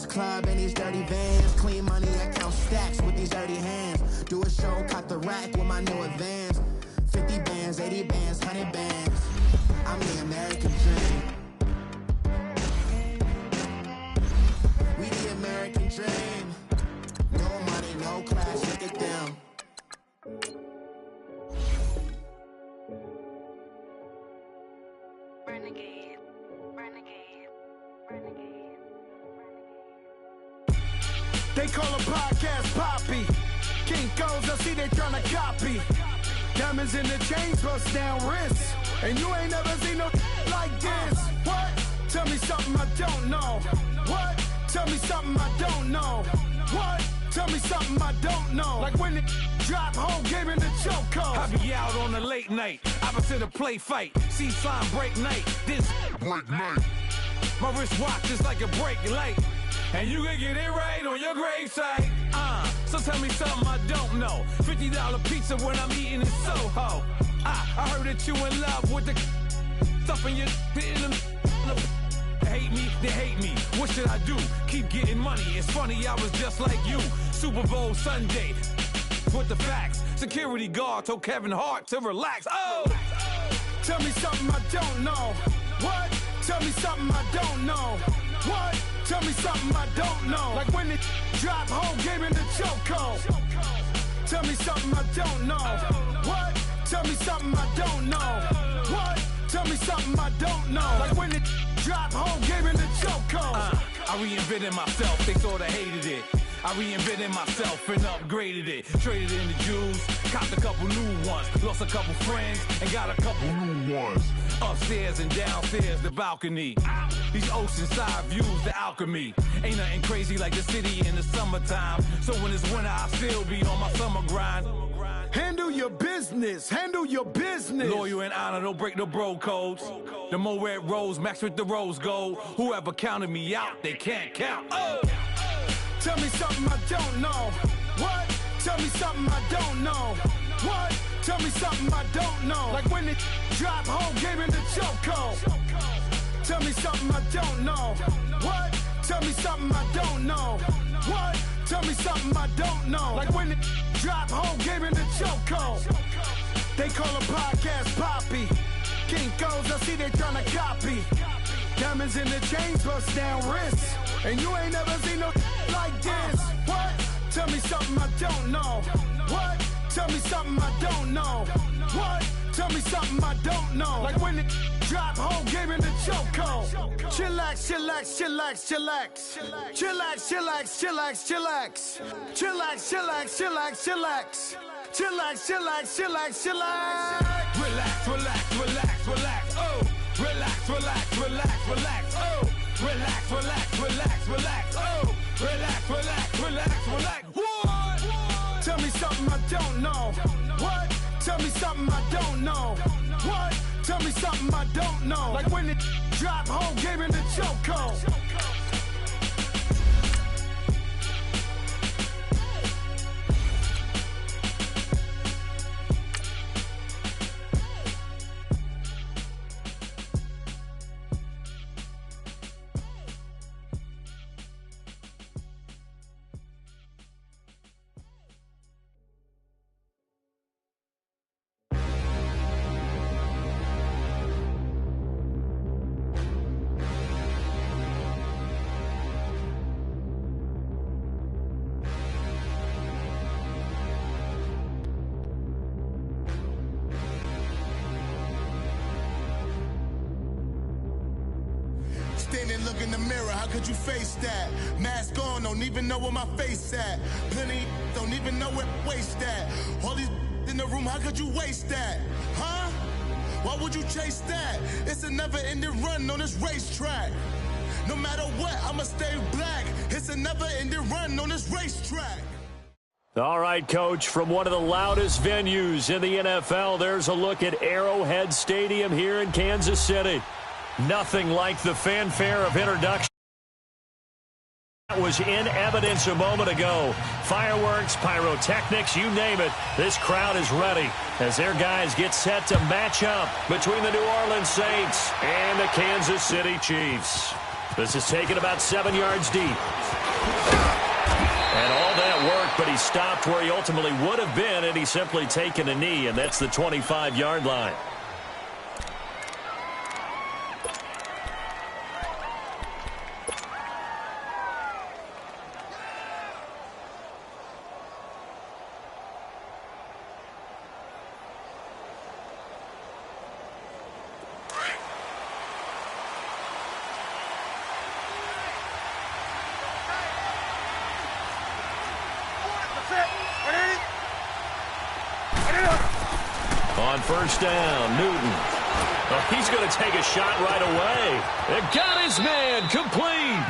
this club in these dirty vans. Clean money, I count stacks with these dirty hands. Do a show, caught the rack with my new advance. 50 bands, 80 bands, 100 bands. I'm the American dream. We the American dream. No money, no class, look at them. Renegade, renegade, renegade, renegade. They call a podcast Poppy. King goes, I see they tryna copy. Diamonds in the chains, bust down wrists. And you ain't never seen no like this. What? Tell me something I don't know. What? Tell me something I don't know. What? Tell me something I don't know. Like when it drop home, gave in the chokehold. I be out on a late night, opposite a play fight. See sign break night, this break night. My wristwatch is like a break light. And you can get it right on your gravesite. So tell me something I don't know. $50 pizza when I'm eating in Soho. I heard that you in love with the stuff in your hate me, they hate me. What should I do? Keep getting money. It's funny, I was just like you. Super Bowl Sunday with the facts. Security guard told Kevin Hart to relax. Oh! Tell me something I don't know. What? Tell me something I don't know. What? Tell me something I don't know. Like when it drop home, game in the chokehold. Tell me something I don't know. What? Tell me something I don't know. What? Tell me something I don't know. Like when it drop home, game in the chokehold. I reinvented myself, they sorta hated it. I reinvented myself and upgraded it. Traded in the jewels, copped a couple new ones. Lost a couple friends and got a couple new ones. Upstairs and downstairs, the balcony. These oceanside views, the alchemy. Ain't nothing crazy like the city in the summertime. So when it's winter, I still be on my summer grind. Handle your business, handle your business. Loyal and honor, don't break no bro codes. The more red rose, max with the rose gold. Whoever counted me out, they can't count. Oh! Tell me something I don't know. What? Tell me something I don't know. What? Tell me something I don't know. Like when it drop home, game in the chokehold. Tell me something I don't know. What? Tell me something I don't know. What? Tell me something I don't know. Like when it drop home, game in the chokehold. They call a podcast Poppy. King goes, I see they tryna copy. Diamonds in the chains, bust down wrists. And you ain't never seen no like this. What? Tell me something I don't know. What? Tell me something I don't know. What? Tell me something I don't know. Like when it drop home, game in the chokehold. Chillax, chillax, chillax, chillax. Chillax, chillax, chillax, chillax. Chillax, chillax, chillax, chillax. Chillax, chillax, chillax, chillax. Relax, relax, relax, relax. Oh! Relax, relax, relax, relax. Oh! Relax, relax, relax, relax. Oh! Relax, relax, relax, relax. What? Tell me something I don't know. What? Tell me something I don't know. What? Tell me something I don't know. Like when it drop home, game in the chokehold. Stand and look in the mirror, how could you face that? Mask on, don't even know where my face at. Plenty don't even know where waist at. All these in the room, how could you waste that? Huh? Why would you chase that? It's a never-ending run on this racetrack. No matter what, I'ma stay black. It's a never-ending run on this racetrack. All right, Coach, from one of the loudest venues in the NFL, there's a look at Arrowhead Stadium here in Kansas City. Nothing like the fanfare of introduction that was in evidence a moment ago. Fireworks, pyrotechnics, you name it. This crowd is ready as their guys get set to match up between the New Orleans Saints and the Kansas City Chiefs. This is taken about 7 yards deep. And all that work, but he stopped where he ultimately would have been, and he's simply taken a knee, and that's the 25-yard line. On first down, Newton. Oh, he's going to take a shot right away. It got his man complete.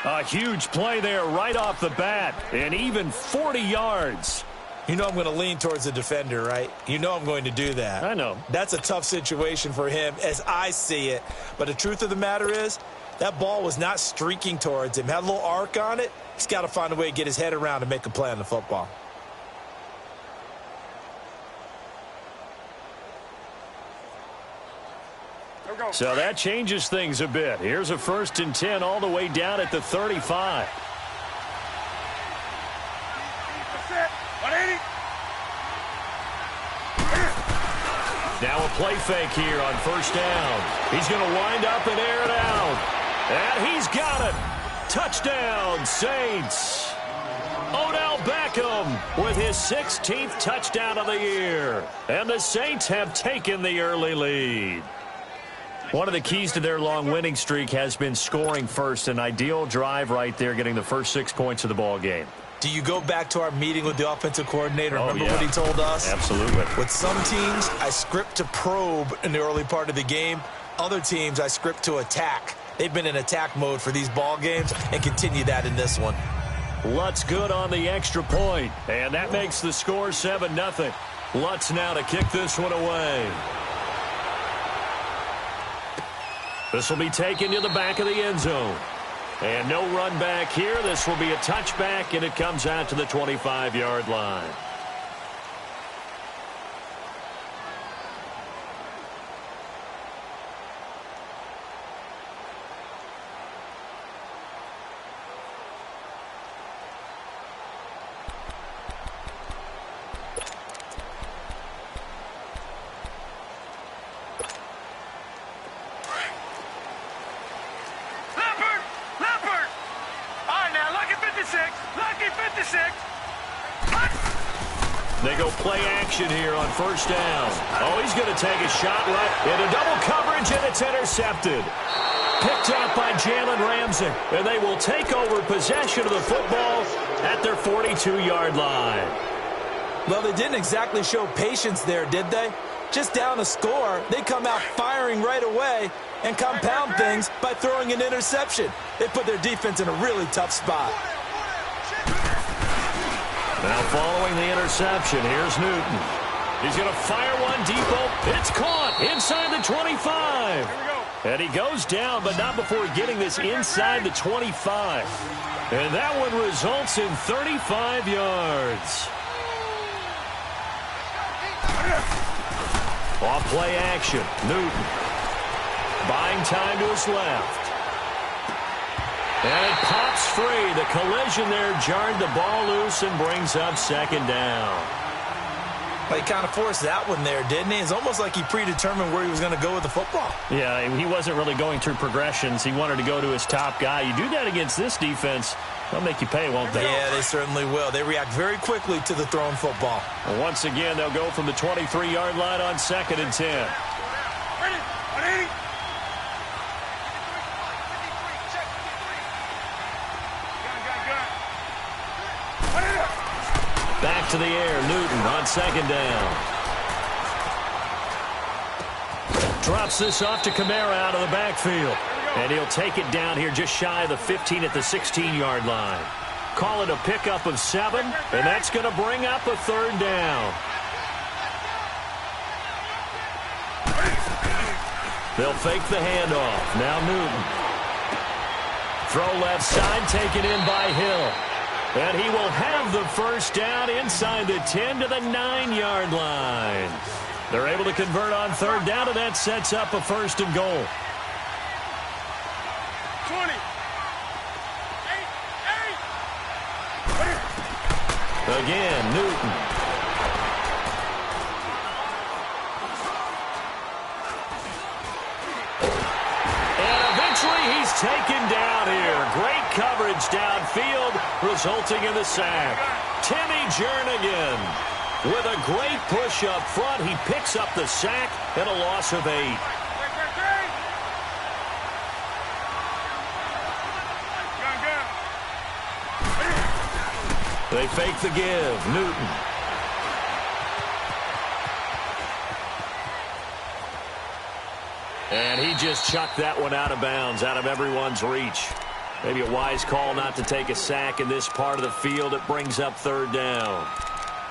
A huge play there right off the bat, and even 40 yards. You know I'm going to lean towards the defender, right? You know I'm going to do that. I know. That's a tough situation for him as I see it. But the truth of the matter is, that ball was not streaking towards him. Had a little arc on it. He's got to find a way to get his head around and make a play on the football. So that changes things a bit. Here's a 1st and 10 all the way down at the 35. Now a play fake here on first down. He's going to wind up and air it out. And he's got it. Touchdown, Saints. Odell Beckham with his 16th touchdown of the year. And the Saints have taken the early lead. One of the keys to their long winning streak has been scoring first. An ideal drive right there, getting the first 6 points of the ball game. Do you go back to our meeting with the offensive coordinator? Remember yeah. what he told us? Absolutely. With some teams, I script to probe in the early part of the game. Other teams, I script to attack. They've been in attack mode for these ball games and continue that in this one. Lutz good on the extra point, and that makes the score 7-0. Lutz now to kick this one away. This will be taken to the back of the end zone. And no run back here. This will be a touchback, and it comes out to the 25-yard line. They go play action here on first down. Oh, he's going to take a shot right into double coverage, and it's intercepted. Picked up by Jalen Ramsey, and they will take over possession of the football at their 42-yard line. Well, they didn't exactly show patience there, did they? Just down a score, they come out firing right away and compound things by throwing an interception. They put their defense in a really tough spot. Now following the interception, here's Newton. He's going to fire one deep. It's caught inside the 25. And he goes down, but not before getting this inside the 25. And that one results in 35 yards. Off play action, Newton. Buying time to his left. And it pops free. The collision there jarred the ball loose and brings up second down. Well, he kind of forced that one there, didn't he? It's almost like he predetermined where he was going to go with the football. Yeah, he wasn't really going through progressions. He wanted to go to his top guy. You do that against this defense, they'll make you pay, won't they? Yeah, they certainly will. They react very quickly to the thrown football. Well, once again, they'll go from the 23-yard line on 2nd and 10. Back to the air, Newton on 2nd down. Drops this off to Kamara out of the backfield. And he'll take it down here just shy of the 15 at the 16-yard line. Call it a pickup of 7, and that's going to bring up a 3rd down. They'll fake the handoff. Now Newton. Throw left side, taken in by Hill. And he will have the first down inside the 10 to the 9-yard line. They're able to convert on 3rd down, and that sets up a 1st and goal. Again, Newton. And eventually he's taken down here. Great coverage downfield, resulting in the sack. Timmy Jernigan with a great push up front. He picks up the sack and a loss of 8. They fake the give. Newton. And he just chucked that one out of bounds, out of everyone's reach. Maybe a wise call not to take a sack in this part of the field. It brings up 3rd down.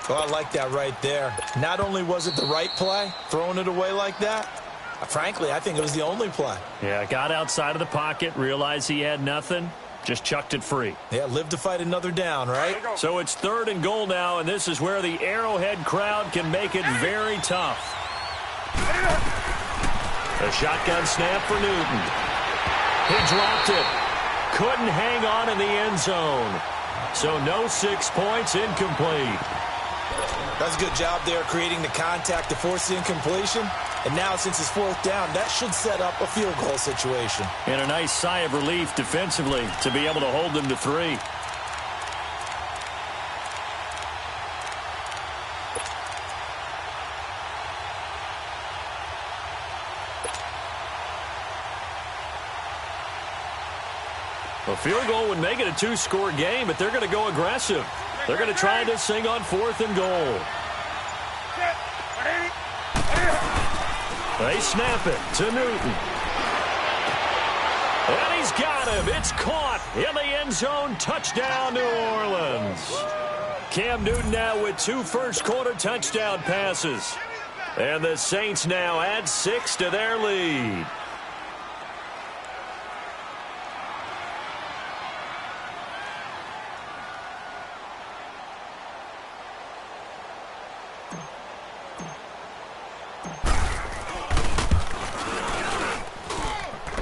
Oh, I like that right there. Not only was it the right play, throwing it away like that, frankly, I think it was the only play. Yeah, got outside of the pocket, realized he had nothing, just chucked it free. Yeah, live to fight another down, right? So it's 3rd and goal now, and this is where the Arrowhead crowd can make it very tough. A shotgun snap for Newton. He dropped it. Couldn't hang on in the end zone. So no 6 points, incomplete. That's a good job there creating the contact to force the incompletion. And now since it's 4th down, that should set up a field goal situation. And a nice sigh of relief defensively to be able to hold them to 3. A field goal would make it a 2-score game, but they're going to go aggressive. They're going to try this thing on 4th and goal. They snap it to Newton. And he's got him. It's caught in the end zone. Touchdown, New Orleans. Cam Newton now with 2 first-quarter touchdown passes. And the Saints now add 6 to their lead.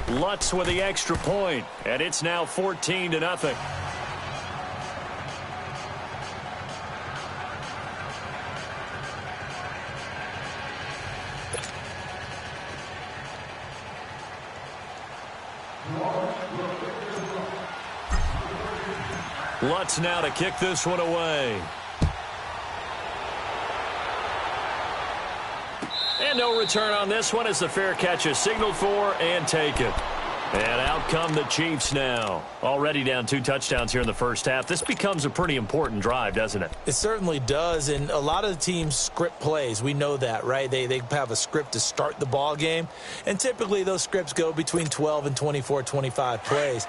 Lutz with the extra point, and it's now 14-0. Lutz now to kick this one away. And no return on this one as the fair catch is signaled for and taken. And out come the Chiefs now. Already down 2 touchdowns here in the first half. This becomes a pretty important drive, doesn't it? It certainly does, and a lot of the teams script plays. We know that, right? They have a script to start the ball game, and typically those scripts go between 12 and 24, 25 plays.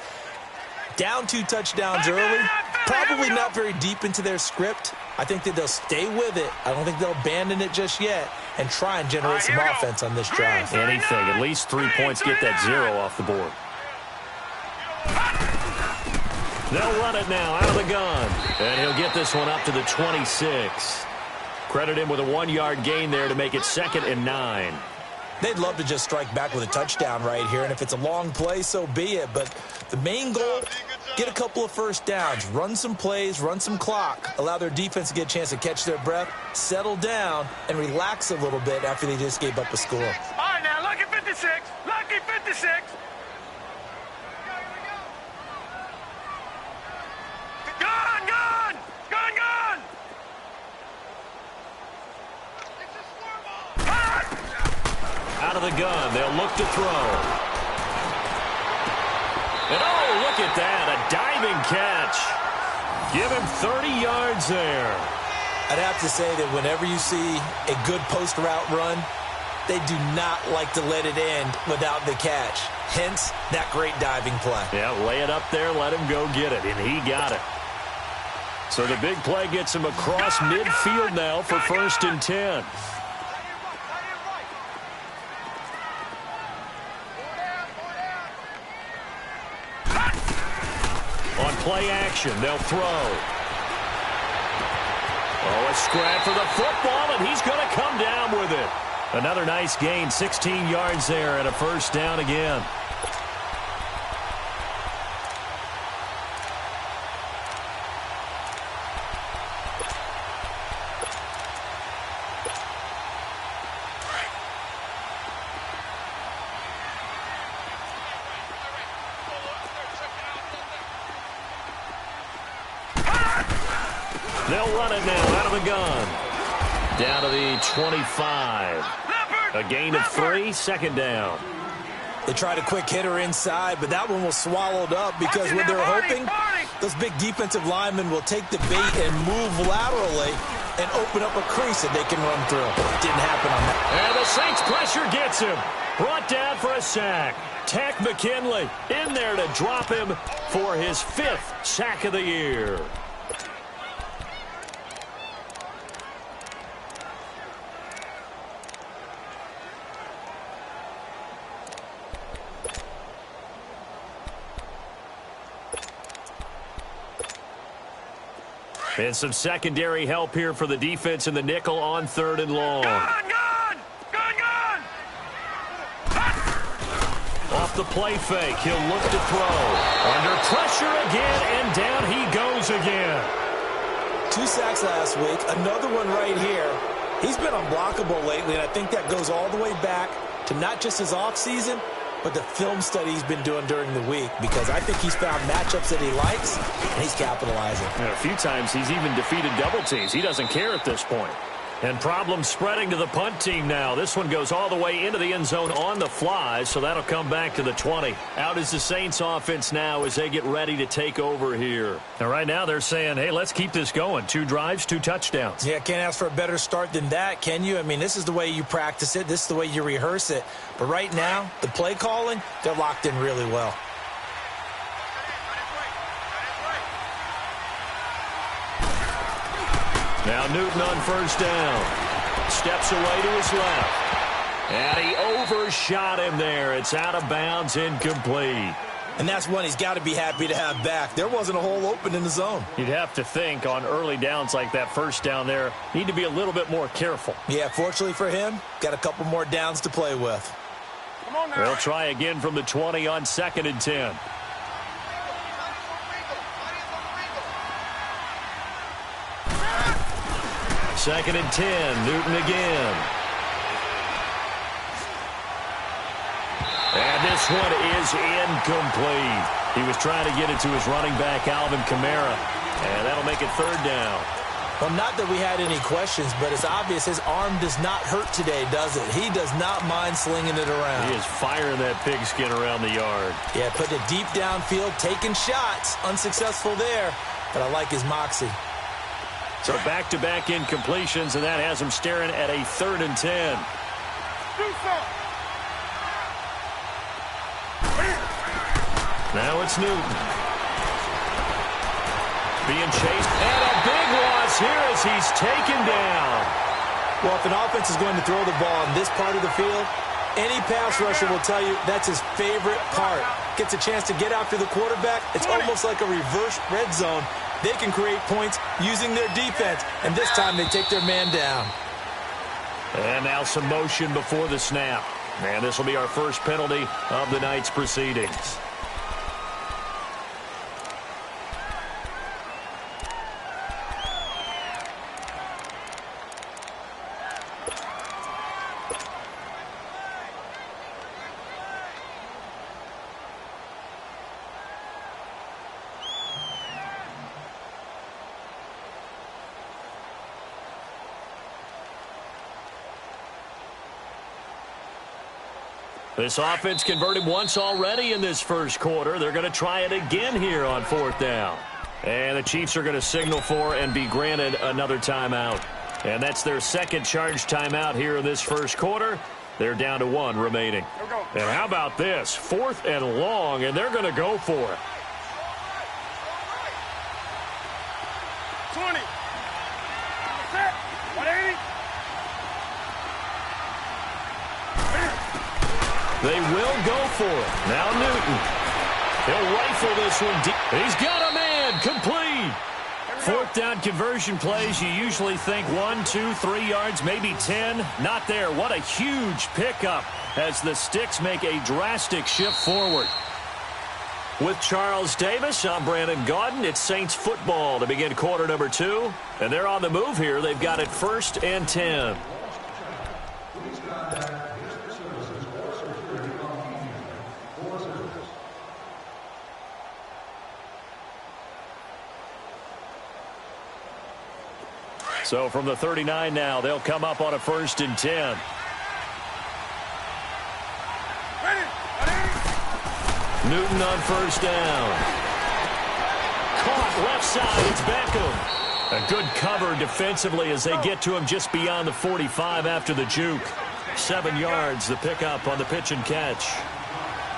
Down 2 touchdowns early, probably not very deep into their script. I think that they'll stay with it. I don't think they'll abandon it just yet and try and generate some offense on this drive. Anything, at least 3 points, get that 0 off the board. They'll run it now out of the gun. And he'll get this one up to the 26. Credit him with a 1-yard gain there to make it 2nd and 9. They'd love to just strike back with a touchdown right here, and if it's a long play, so be it. But the main goal, get a couple of first downs, run some plays, run some clock, allow their defense to get a chance to catch their breath, settle down, and relax a little bit after they just gave up a score. All right, now, lucky 56. Lucky 56. Gone, gone. Gone, gone. Out of the gun, they'll look to throw. And oh, look at that, a diving catch. Give him 30 yards there. I'd have to say that whenever you see a good post route run, they do not like to let it end without the catch. Hence, that great diving play. Yeah, lay it up there, let him go get it, and he got it. So the big play gets him across midfield now for 1st and 10. On play action, they'll throw. Oh, a scrap for the football, and he's going to come down with it. Another nice gain, 16 yards there, and a 1st down again. They'll run it now out of the gun. Down to the 25. A gain of 3, second down. They tried a quick hitter inside, but that one was swallowed up because what they were hoping, those big defensive linemen will take the bait and move laterally and open up a crease that they can run through. Didn't happen on that. And the Saints pressure gets him. Brought down for a sack. Tack McKinley in there to drop him for his 5th sack of the year. And some secondary help here for the defense in the nickel on 3rd and long. Gun! Off the play fake, he'll look to throw. Under pressure again, and down he goes again. 2 sacks last week, another one right here. He's been unblockable lately, and I think that goes all the way back to not just his offseason, but the film study he's been doing during the week, because I think he's found matchups that he likes, and he's capitalizing. And a few times he's even defeated double teams. He doesn't care at this point. And problems spreading to the punt team now. This one goes all the way into the end zone on the fly, so that'll come back to the 20. Out is the Saints offense now as they get ready to take over here. And right now they're saying, hey, let's keep this going. 2 drives, 2 touchdowns. Yeah, can't ask for a better start than that, can you? I mean, this is the way you practice it. This is the way you rehearse it. But right now, the play calling, they're locked in really well. Now Newton on 1st down. Steps away to his left. And he overshot him there. It's out of bounds, incomplete. And that's one he's got to be happy to have back. There wasn't a hole open in the zone. You'd have to think on early downs like that 1st down there, need to be a little bit more careful. Yeah, fortunately for him, got a couple more downs to play with. Come on now. They'll try again from the 20 on 2nd and 10. Second and 10, Newton again. And this one is incomplete. He was trying to get it to his running back, Alvin Kamara. And that'll make it 3rd down. Well, not that we had any questions, but it's obvious his arm does not hurt today, does it? He does not mind slinging it around. He is firing that pigskin around the yard. Yeah, putting it deep downfield, taking shots. Unsuccessful there, but I like his moxie. So back-to-back incompletions, and that has him staring at a 3rd and 10. Do something. Now it's Newton. Being chased, and a big loss here as he's taken down. Well, if an offense is going to throw the ball in this part of the field, any pass rusher will tell you that's his favorite part. Gets a chance to get after the quarterback. It's almost like a reverse red zone. They can create points using their defense, and this time they take their man down. And now some motion before the snap. And this will be our first penalty of the night's proceedings. This offense converted once already in this 1st quarter. They're going to try it again here on 4th down. And the Chiefs are going to signal for and be granted another timeout. And that's their 2nd charged timeout here in this 1st quarter. They're down to 1 remaining. And how about this? 4th and long, and they're going to go for it. 20. Set. 180. They will go for it. Now Newton. He'll rifle this one deep. He's got a man. Complete. 4th down conversion plays, you usually think 1, 2, 3 yards, maybe 10. Not there. What a huge pickup as the Sticks make a drastic shift forward. With Charles Davis, I'm Brandon Gaudin. It's Saints football to begin quarter number 2. And they're on the move here. They've got it 1st and 10. So from the 39 now, they'll come up on a 1st and 10. Newton on 1st down. Caught left side. It's Beckham. A good cover defensively as they get to him just beyond the 45 after the juke. 7 yards, the pickup on the pitch and catch.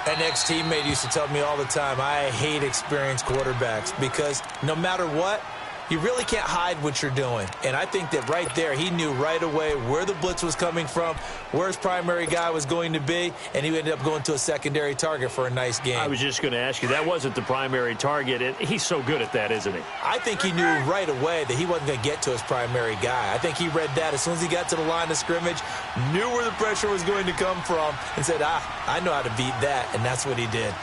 An ex-teammate used to tell me all the time, I hate experienced quarterbacks because no matter what, you really can't hide what you're doing. And I think that right there, he knew right away where the blitz was coming from, where his primary guy was going to be, and he ended up going to a secondary target for a nice game. I was just going to ask you, that wasn't the primary target. He's so good at that, isn't he? I think he knew right away that he wasn't going to get to his primary guy. I think he read that as soon as he got to the line of scrimmage, knew where the pressure was going to come from, and said, I know how to beat that, and that's what he did.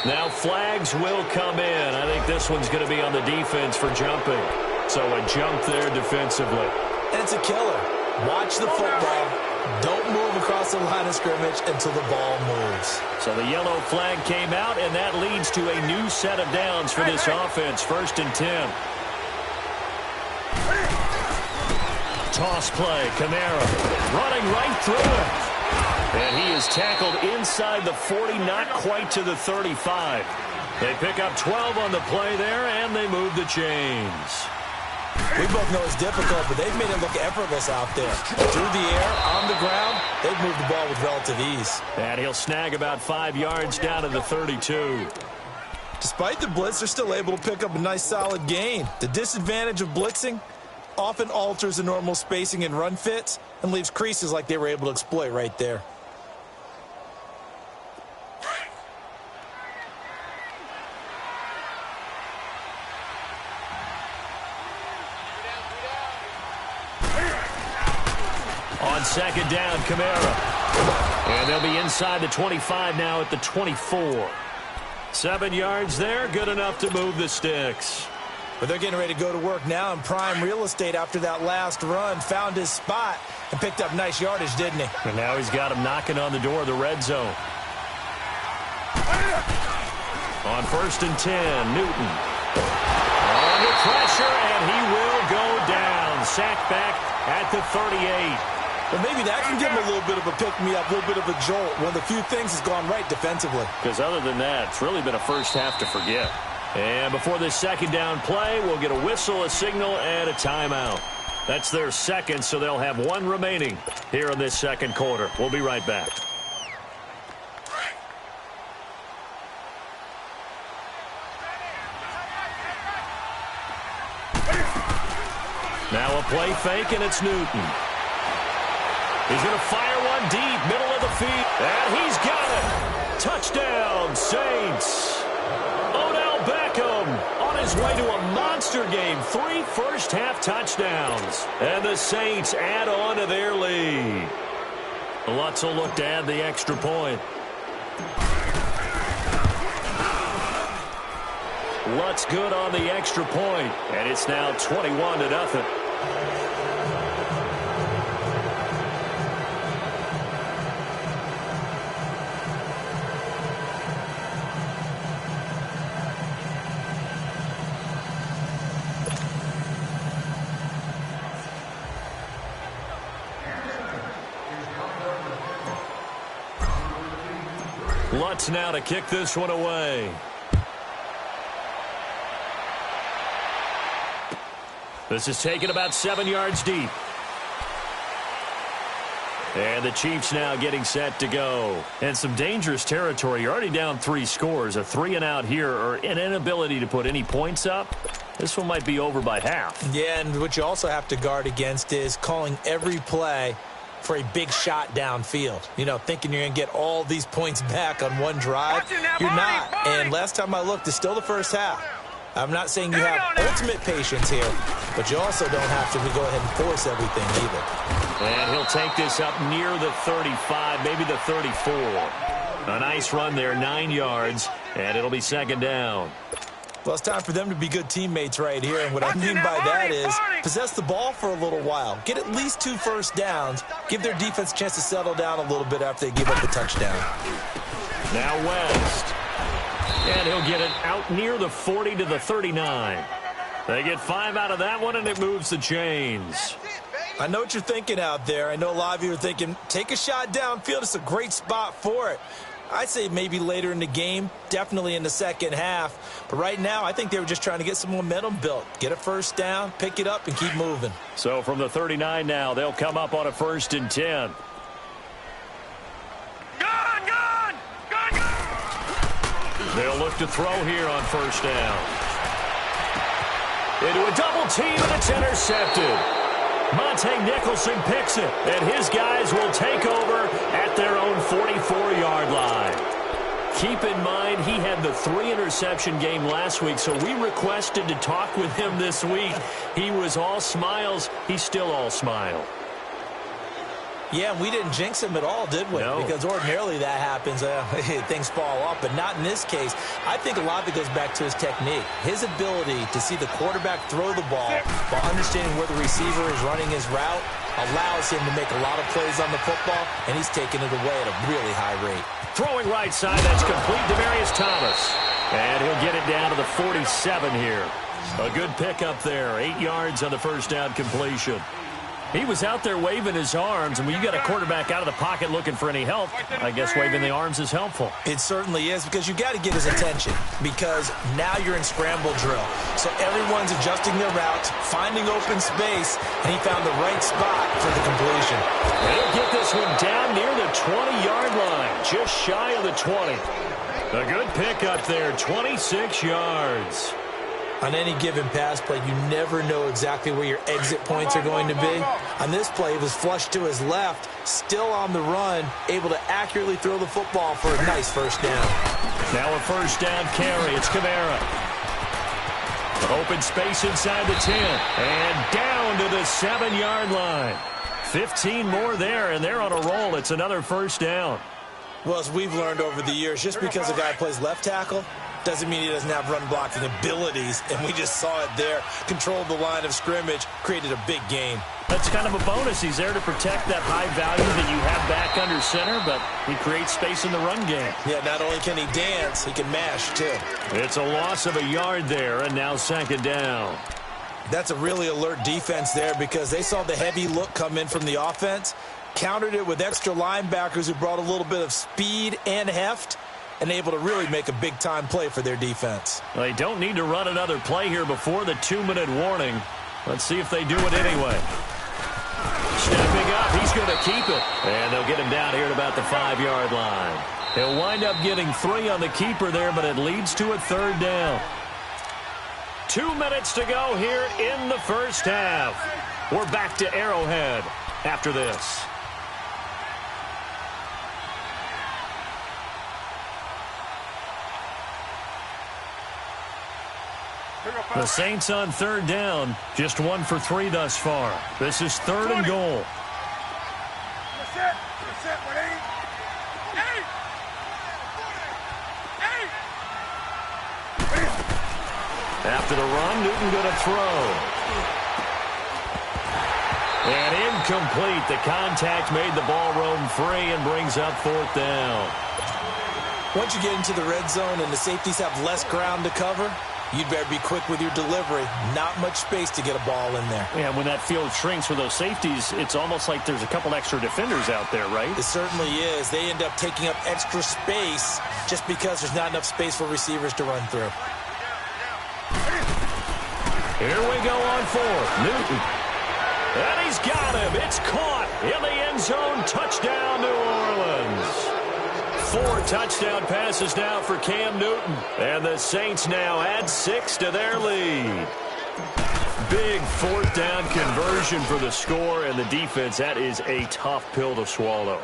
Now flags will come in. I think this one's going to be on the defense for jumping. So a jump there defensively. And it's a killer. Watch the football. Don't move across the line of scrimmage until the ball moves. So the yellow flag came out, and that leads to a new set of downs for this offense. 1st and 10. Toss play. Kamara running right through it. And he is tackled inside the 40, not quite to the 35. They pick up 12 on the play there, and they move the chains. We both know it's difficult, but they've made it look effortless out there. Through the air, on the ground, they've moved the ball with relative ease. And he'll snag about 5 yards down to the 32. Despite the blitz, they're still able to pick up a nice solid gain. The disadvantage of blitzing often alters the normal spacing and run fits and leaves creases like they were able to exploit right there. On 2nd down, Kamara. And they'll be inside the 25 now at the 24. 7 yards there, good enough to move the sticks. But they're getting ready to go to work now in prime real estate after that last run. Found his spot and picked up nice yardage, didn't he? And now he's got him knocking on the door of the red zone. On 1st and 10, Newton. Under pressure, and he will go down. Sacked back at the 38. Well, maybe that can give him a little bit of a pick-me-up, a little bit of a jolt. One of the few things has gone right defensively. Because other than that, it's really been a first half to forget. And before this 2nd down play, we'll get a whistle, a signal, and a timeout. That's their second, so they'll have 1 remaining here in this 2nd quarter. We'll be right back. Now a play fake, and it's Newton. He's going to fire one deep, middle of the field, and he's got it. Touchdown, Saints. Odell Beckham on his way to a monster game. 3 first-half touchdowns. And the Saints add on to their lead. Lutz will look to add the extra point. Lutz good on the extra point, and it's now 21-0. Lutz now to kick this one away. This is taken about 7 yards deep. And the Chiefs now getting set to go. And some dangerous territory. You're already down 3 scores. A 3-and-out here, or an inability to put any points up. This one might be over by half. Yeah, and what you also have to guard against is calling every play for a big shot downfield. You know, thinking you're going to get all these points back on one drive. You're not. And last time I looked, it's still the first half. I'm not saying you have ultimate patience here, but you also don't have to go ahead and force everything either. And he'll take this up near the 35, maybe the 34. A nice run there, 9 yards, and it'll be 2nd down. Well, it's time for them to be good teammates right here, and what I mean by that is possess the ball for a little while. Get at least 2 first downs. Give their defense a chance to settle down a little bit after they give up the touchdown. Now West. And he'll get it out near the 40 to the 39. They get 5 out of that one, and it moves the chains. I know what you're thinking out there. I know a lot of you are thinking, take a shot downfield. It's a great spot for it. I'd say maybe later in the game, definitely in the second half. But right now, I think they were just trying to get some momentum built. Get a first down, pick it up, and keep moving. So from the 39 now, they'll come up on a 1st and 10. They'll look to throw here on 1st down. Into a double team, and it's intercepted. Monte Nicholson picks it, and his guys will take over at their own 44-yard line. Keep in mind, he had the 3-interception game last week, so we requested to talk with him this week. He was all smiles. He's still all smile. Yeah, we didn't jinx him at all, did we? No. Because ordinarily that happens. Things fall off, but not in this case. I think a lot of it goes back to his technique. His ability to see the quarterback throw the ball while understanding where the receiver is running his route allows him to make a lot of plays on the football, and he's taking it away at a really high rate. Throwing right side, that's complete to Demarius Thomas. And he'll get it down to the 47 here. A good pickup there. 8 yards on the 1st down completion. He was out there waving his arms, and when you got a quarterback out of the pocket looking for any help, I guess waving the arms is helpful. It certainly is, because you got to get his attention, because now you're in scramble drill. So everyone's adjusting their routes, finding open space, and he found the right spot for the completion. He'll get this one down near the 20-yard line, just shy of the 20. A good pickup there, 26 yards. On any given pass play, you never know exactly where your exit points are going to be. On this play, it was flushed to his left, still on the run, able to accurately throw the football for a nice 1st down. Now a 1st down carry. It's Kamara. Open space inside the 10. And down to the 7-yard line. 15 more there, and they're on a roll. It's another 1st down. Well, as we've learned over the years, just because a guy plays left tackle doesn't mean he doesn't have run-blocking abilities, and we just saw it there. Controlled the line of scrimmage, created a big gain. That's kind of a bonus. He's there to protect that high value that you have back under center, but he creates space in the run game. Yeah, not only can he dance, he can mash, too. It's a loss of a yard there, and now 2nd down. That's a really alert defense there, because they saw the heavy look come in from the offense, countered it with extra linebackers who brought a little bit of speed and heft, and able to really make a big-time play for their defense. They don't need to run another play here before the 2-minute warning. Let's see if they do it anyway. Stepping up, he's going to keep it. And they'll get him down here at about the 5-yard line. He'll wind up getting 3 on the keeper there, but it leads to a 3rd down. 2 minutes to go here in the 1st half. We're back to Arrowhead after this. The Saints on 3rd down, just 1 for 3 thus far. This is 3rd and goal. After the run, Newton going to throw. And incomplete. The contact made the ball roam free and brings up 4th down. Once you get into the red zone and the safeties have less ground to cover, you'd better be quick with your delivery. Not much space to get a ball in there. Yeah, when that field shrinks for those safeties, it's almost like there's a couple extra defenders out there, right? It certainly is. They end up taking up extra space just because there's not enough space for receivers to run through. Here we go on 4th. Newton. And he's got him. It's caught in the end zone. Touchdown, New Orleans. 4 touchdown passes now for Cam Newton. And the Saints now add 6 to their lead. Big 4th down conversion for the score, and the defense, that is a tough pill to swallow.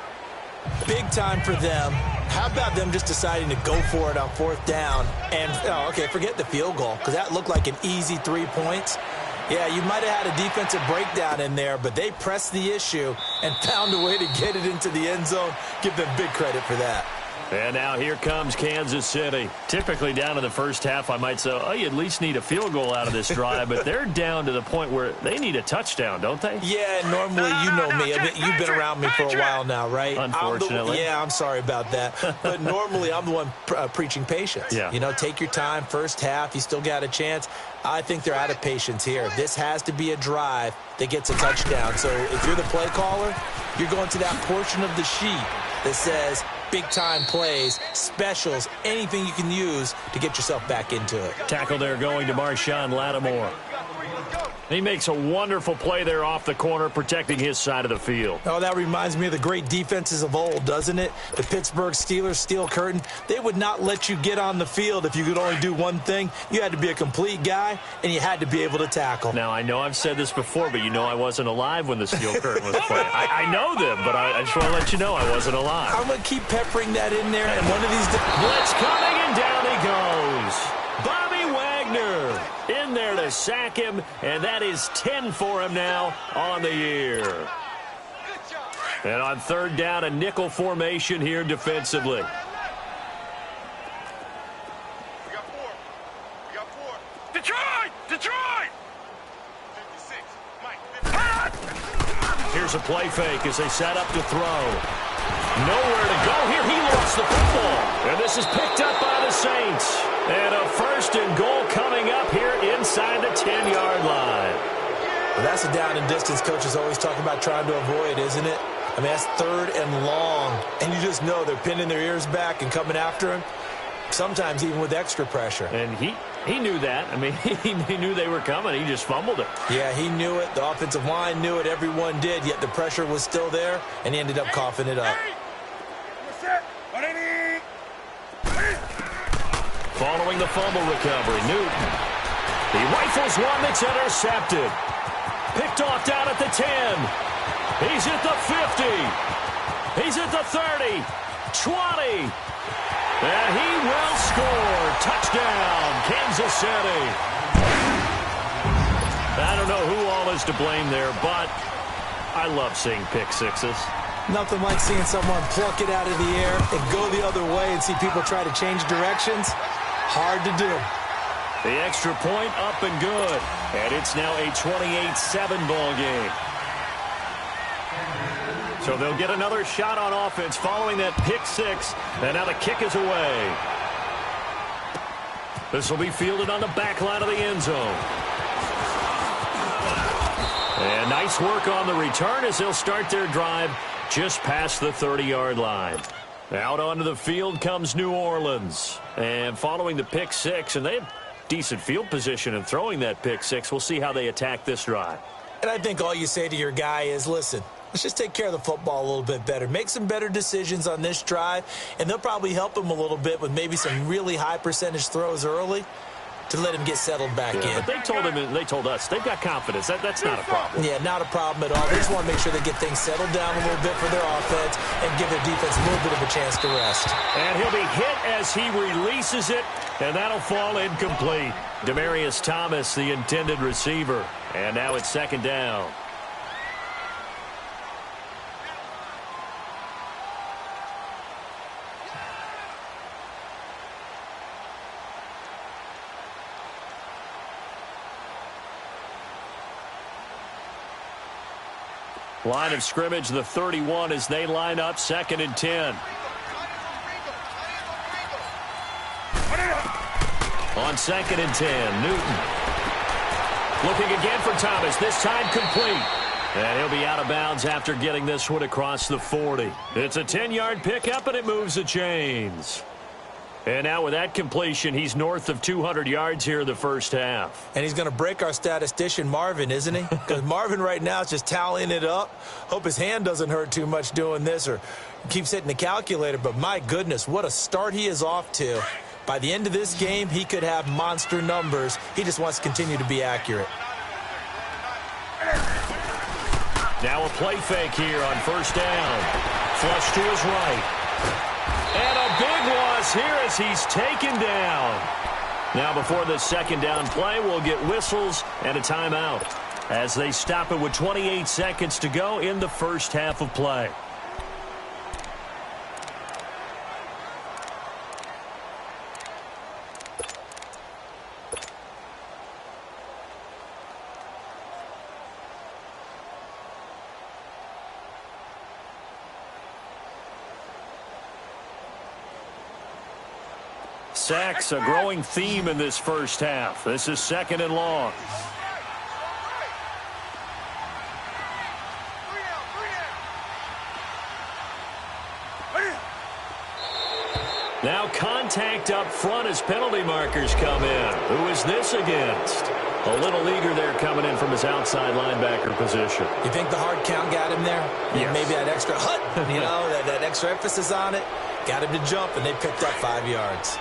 Big time for them. How about them just deciding to go for it on 4th down? And, forget the field goal, because that looked like an easy 3 points. Yeah, you might have had a defensive breakdown in there, but they pressed the issue and found a way to get it into the end zone. Give them big credit for that. And now here comes Kansas City. Typically down in the first half, I might say, oh, you at least need a field goal out of this drive, but they're down to the point where they need a touchdown, don't they? Yeah, normally, you know me. I mean, you've been around me for a while now, right? Unfortunately. I'm sorry about that. But normally, I'm the one preaching patience. Yeah. You know, take your time, first half, you still got a chance. I think they're out of patience here. This has to be a drive that gets a touchdown. So if you're the play caller, you're going to that portion of the sheet that says big-time plays, specials, anything you can use to get yourself back into it. Tackle there going to Marshawn Lattimore. He makes a wonderful play there off the corner, protecting his side of the field. Oh, that reminds me of the great defenses of old, doesn't it? The Pittsburgh Steelers steel curtain. They would not let you get on the field if you could only do one thing. You had to be a complete guy, and you had to be able to tackle. Now, I know I've said this before, but you know I wasn't alive when the steel curtain was playing. I know them, but I just want to let you know I wasn't alive. I'm going to keep peppering that in there, and one of these... Blitz coming, and down he goes. Bobby Wagner in there to sack him, and that is 10 for him now on the year. And on third down, a nickel formation here defensively. Detroit! Here's a play fake as they set up to throw. Nowhere to go here. He lost the football. And this is picked up by the Saints. And a first and goal coming up here inside the 10-yard line. Well, that's a down and distance coaches always talk about trying to avoid, isn't it? I mean, that's third and long. And you just know they're pinning their ears back and coming after him, sometimes even with extra pressure. And he knew that. I mean, he knew they were coming. He just fumbled it. Yeah, he knew it. The offensive line knew it. Everyone did, yet the pressure was still there, and he ended up coughing it up. Following the fumble recovery, Newton. He rifles one that's intercepted. Picked off down at the 10. He's at the 50. He's at the 30. 20. And he will score. Touchdown, Kansas City. I don't know who all is to blame there, but I love seeing pick sixes. Nothing like seeing someone pluck it out of the air and go the other way and see people try to change directions. Hard to do. The extra point up and good. And it's now a 28-7 ball game. So they'll get another shot on offense following that pick six. And now the kick is away. This will be fielded on the back line of the end zone. And nice work on the return as they'll start their drive just past the 30-yard line. Out onto the field comes New Orleans. And following the pick six, and they have decent field position in throwing that pick six. We'll see how they attack this drive. And I think all you say to your guy is, listen, let's just take care of the football a little bit better. Make some better decisions on this drive, and they'll probably help him a little bit with maybe some really high percentage throws early to let him get settled back in. But they told him, and they told us, they've got confidence. That's not a problem. Yeah, not a problem at all. They just want to make sure they get things settled down a little bit for their offense and give their defense a little bit of a chance to rest. And he'll be hit as he releases it, and that'll fall incomplete. Demaryius Thomas, the intended receiver. And now it's second down. Line of scrimmage, the 31, as they line up, 2nd and 10. On 2nd and 10, Newton. Looking again for Thomas, this time complete. And he'll be out of bounds after getting this one across the 40. It's a 10-yard pickup, and it moves the chains. And now with that completion, he's north of 200 yards here in the first half. And he's going to break our statistician, Marvin, isn't he? Because Marvin right now is just tallying it up. Hope his hand doesn't hurt too much doing this or keeps hitting the calculator. But my goodness, what a start he is off to. By the end of this game, he could have monster numbers. He just wants to continue to be accurate. Now a play fake here on first down. Flush to his right. And a big loss here as he's taken down. Now before the second down play, we'll get whistles and a timeout as they stop it with 28 seconds to go in the first half of play. sacks, a growing theme in this first half. This is 2nd and long. Now contact up front as penalty markers come in. Who is this against? A little eager there coming in from his outside linebacker position. You think the hard count got him there? Yes. Maybe that extra that extra emphasis on it got him to jump, and they picked up 5 yards.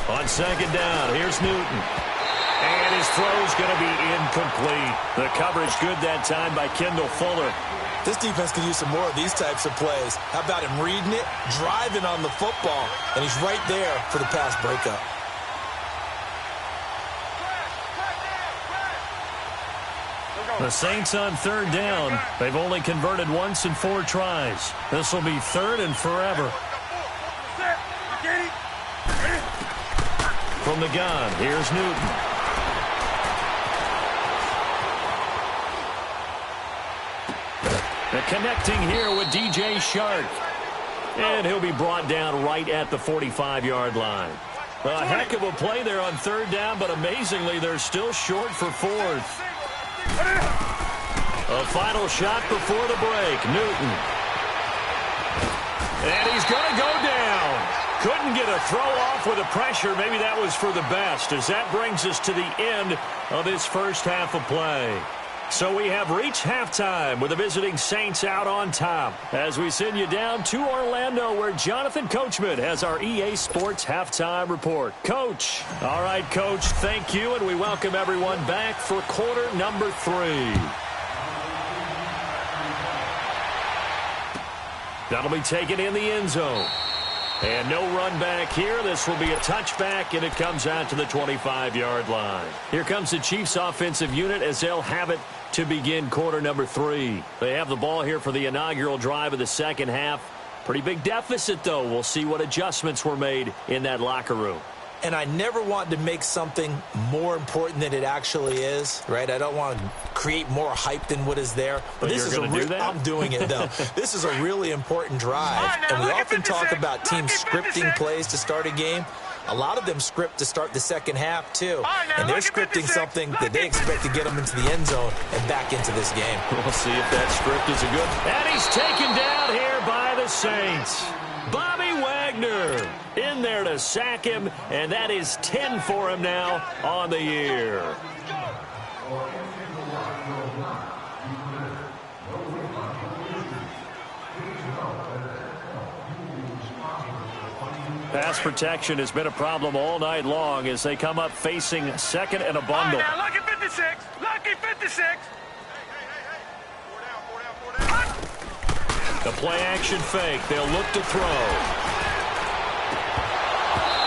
On 2nd down, here's Newton. And his throw's going to be incomplete. The coverage good that time by Kendall Fuller. This defense could use some more of these types of plays. How about him reading it, driving on the football, and he's right there for the pass breakup. The Saints on 3rd down. They've only converted once in 4 tries. This will be 3rd and forever. From the gun, here's Newton. The connecting here with DJ Shark. And he'll be brought down right at the 45-yard line. A heck of a play there on 3rd down, but amazingly, they're still short for 4th. A final shot before the break. Newton. And he's going to go down. Couldn't get a throw off with the pressure. Maybe that was for the best, as that brings us to the end of this first half of play. So we have reached halftime with the visiting Saints out on top as we send you down to Orlando, where Jonathan Coachman has our EA Sports halftime report. Coach. All right, Coach, thank you, and we welcome everyone back for quarter number 3. That'll be taken in the end zone. And no run back here. This will be a touchback, and it comes out to the 25-yard line. Here comes the Chiefs offensive unit as they'll have it to begin quarter number 3. They have the ball here for the inaugural drive of the second half. Pretty big deficit, though. We'll see what adjustments were made in that locker room. And I never want to make something more important than it actually is, right? I don't want to create more hype than what is there. But this is I'm doing it, though. This is a really important drive. And we often talk about teams scripting plays to start a game. A lot of them script to start the second half, too. And they're scripting something that they expect to get them into the end zone and back into this game. We'll see if that script is a good. And he's taken down here by the Saints. Bobby Wagner in there to sack him, and that is 10 for him now on the year. Pass protection has been a problem all night long as they come up facing 2nd and a bundle. Now, lucky 56. Lucky 56. The play-action fake. They'll look to throw.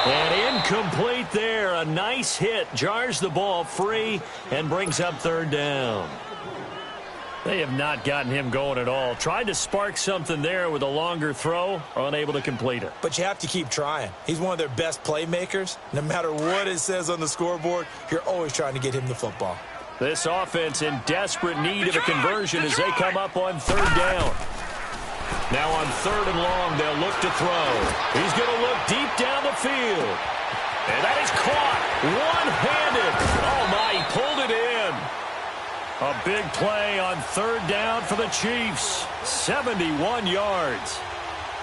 And incomplete there. A nice hit. Jars the ball free and brings up 3rd down. They have not gotten him going at all. Tried to spark something there with a longer throw. Unable to complete it. But you have to keep trying. He's one of their best playmakers. No matter what it says on the scoreboard, you're always trying to get him the football. This offense in desperate need of a conversion as they come up on 3rd down. Now on 3rd and long, they'll look to throw. He's going to look deep down the field. And that is caught one-handed. Oh, my, he pulled it in. A big play on 3rd down for the Chiefs. 71 yards.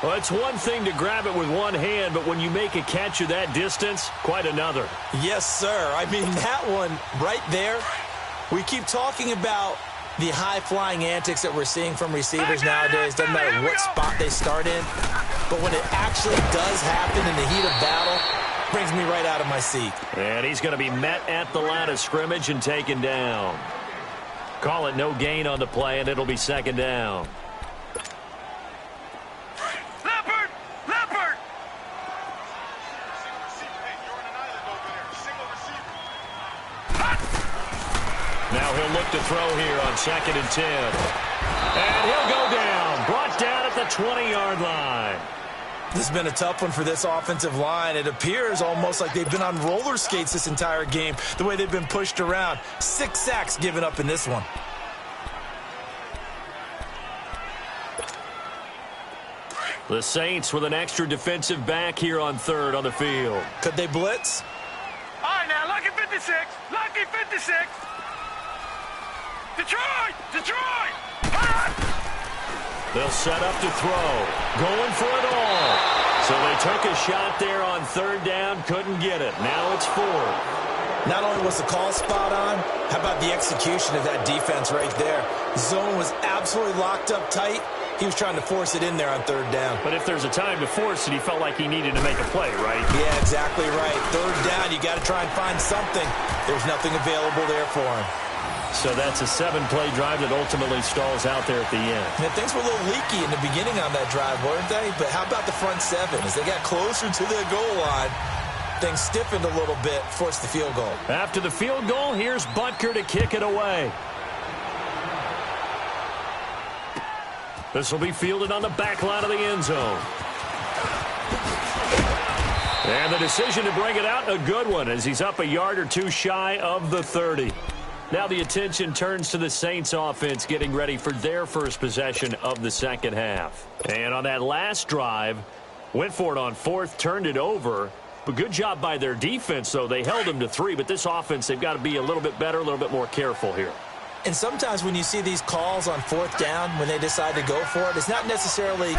Well, it's one thing to grab it with one hand, but when you make a catch of that distance, quite another. Yes, sir. I mean, that one right there, we keep talking about the high-flying antics that we're seeing from receivers nowadays. Doesn't matter what spot they start in. But when it actually does happen in the heat of battle, brings me right out of my seat. And he's going to be met at the line of scrimmage and taken down. Call it no gain on the play, and it'll be 2nd down. Leopard! Leopard! Now he'll look to throw here on 2nd and 10. And he'll go down. Brought down at the 20-yard line. This has been a tough one for this offensive line. It appears almost like they've been on roller skates this entire game, the way they've been pushed around. 6 sacks given up in this one. The Saints with an extra defensive back here on third on the field. Could they blitz? All right, now, lucky 56. Lucky 56. Detroit! Detroit! They'll set up to throw. Going for it all. So they took a shot there on third down, couldn't get it. Now it's fourth. Not only was the call spot on, how about the execution of that defense right there? Zone was absolutely locked up tight. He was trying to force it in there on third down. But if there's a time to force it, he felt like he needed to make a play, right? Yeah, exactly right. Third down, you got to try and find something. There's nothing available there for him. So that's a 7-play drive that ultimately stalls out there at the end. Now, things were a little leaky in the beginning on that drive, weren't they? But how about the front seven? As they got closer to the goal line, things stiffened a little bit, forced the field goal. After the field goal, here's Butker to kick it away. This will be fielded on the back line of the end zone. And the decision to bring it out, a good one, as he's up a yard or two shy of the 30. Now the attention turns to the Saints offense getting ready for their first possession of the second half. And on that last drive, went for it on fourth, turned it over. But good job by their defense, though. They held them to 3, but this offense, they've got to be a little bit better, a little bit more careful here. And sometimes when you see these calls on fourth down, when they decide to go for it, it's not necessarily